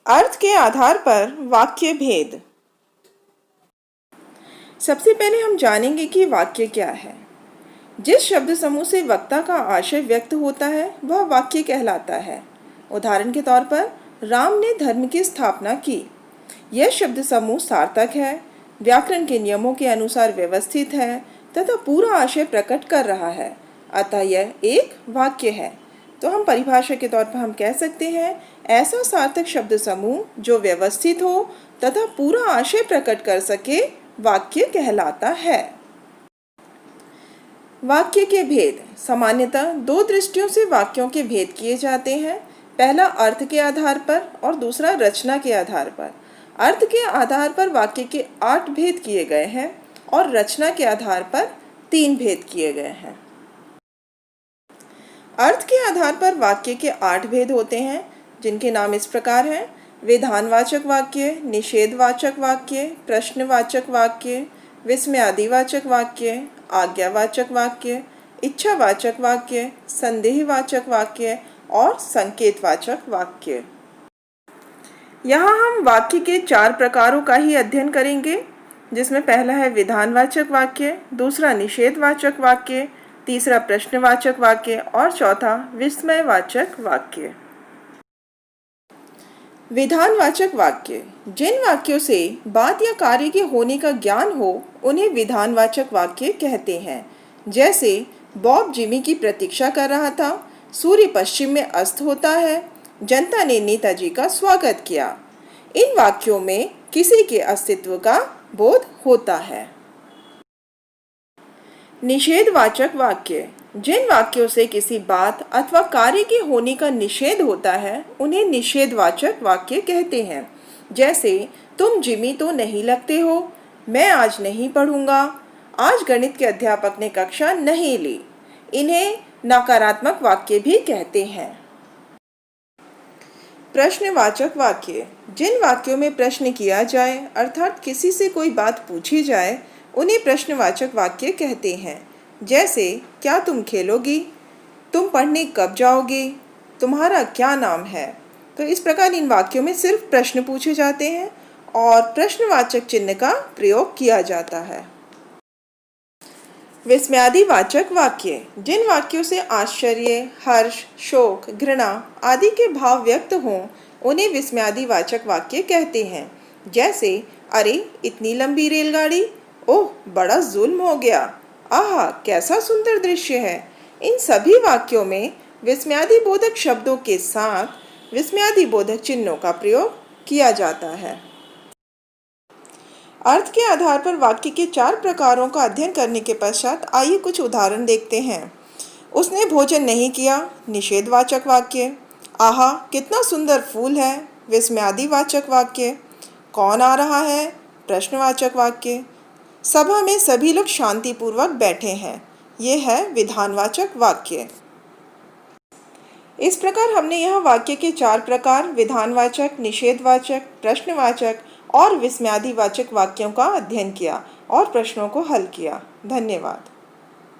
अर्थ के आधार पर वाक्य भेद। सबसे पहले हम जानेंगे कि वाक्य क्या है। जिस शब्द समूह से वक्ता का आशय व्यक्त होता है वह वाक्य कहलाता है। उदाहरण के तौर पर, राम ने धर्म की स्थापना की। यह शब्द समूह सार्थक है, व्याकरण के नियमों के अनुसार व्यवस्थित है तथा पूरा आशय प्रकट कर रहा है, अतः यह एक वाक्य है। तो हम परिभाषा के तौर पर हम कह सकते हैं, ऐसा सार्थक शब्द समूह जो व्यवस्थित हो तथा पूरा आशय प्रकट कर सके वाक्य कहलाता है। वाक्य के भेद। सामान्यतः दो दृष्टियों से वाक्यों के भेद किए जाते हैं। पहला अर्थ के आधार पर और दूसरा रचना के आधार पर। अर्थ के आधार पर वाक्य के 8 भेद किए गए हैं और रचना के आधार पर 3 भेद किए गए हैं। अर्थ के आधार पर वाक्य के 8 भेद होते हैं, जिनके नाम इस प्रकार हैं: विधानवाचक वाक्य, निषेधवाचक वाक्य, प्रश्नवाचक वाक्य, विस्मयादिवाचक वाक्य, आज्ञावाचक वाक्य, इच्छावाचक वाक्य, संदेहवाचक वाक्य और संकेतवाचक वाक्य। यहाँ हम वाक्य के 4 प्रकारों का ही अध्ययन करेंगे, जिसमें पहला है विधानवाचक वाक्य, दूसरा निषेधवाचक वाक्य, तीसरा प्रश्नवाचक वाक्य और चौथा विस्मयवाचक वाक्य। विधानवाचक वाक्य। जिन वाक्यों से बात या कार्य के होने का ज्ञान हो उन्हें विधानवाचक वाक्य कहते हैं। जैसे बॉब जिमी की प्रतीक्षा कर रहा था, सूर्य पश्चिम में अस्त होता है, जनता ने नेताजी का स्वागत किया। इन वाक्यों में किसी के अस्तित्व का बोध होता है। निषेधवाचक वाक्य। जिन वाक्यों से किसी बात अथवा कार्य के होने का निषेध होता है उन्हें निषेधवाचक वाक्य कहते हैं। जैसे तुम जिमी तो नहीं लगते हो, मैं आज नहीं पढ़ूंगा, आज गणित के अध्यापक ने कक्षा नहीं ली। इन्हें नकारात्मक वाक्य भी कहते हैं। प्रश्नवाचक वाक्य। जिन वाक्यों में प्रश्न किया जाए अर्थात किसी से कोई बात पूछी जाए उन्हें प्रश्नवाचक वाक्य कहते हैं। जैसे क्या तुम खेलोगी, तुम पढ़ने कब जाओगी, तुम्हारा क्या नाम है। तो इस प्रकार इन वाक्यों में सिर्फ प्रश्न पूछे जाते हैं और प्रश्नवाचक चिन्ह का प्रयोग किया जाता है। विस्मयादिवाचक वाक्य। जिन वाक्यों से आश्चर्य, हर्ष, शोक, घृणा आदि के भाव व्यक्त हों उन्हें विस्मयादिवाचक वाक्य कहते हैं। जैसे अरे इतनी लंबी रेलगाड़ी, ओह बड़ा जुल्म हो गया, आहा कैसा सुंदर दृश्य है। इन सभी वाक्यों में विस्मयादिबोधक शब्दों के साथ विस्मयादिबोधक चिन्हों का प्रयोग किया जाता है। अर्थ के आधार पर वाक्य के 4 प्रकारों का अध्ययन करने के पश्चात आइए कुछ उदाहरण देखते हैं। उसने भोजन नहीं किया, निषेधवाचक वाक्य। आहा कितना सुंदर फूल है, विस्मयादिवाचक वाक्य। कौन आ रहा है, प्रश्नवाचक वाक्य। सभा में सभी लोग शांतिपूर्वक बैठे हैं, ये है विधानवाचक वाक्य। इस प्रकार हमने यह वाक्य के 4 प्रकार विधानवाचक, निषेधवाचक, प्रश्नवाचक और विस्मयादिवाचक वाक्यों का अध्ययन किया और प्रश्नों को हल किया। धन्यवाद।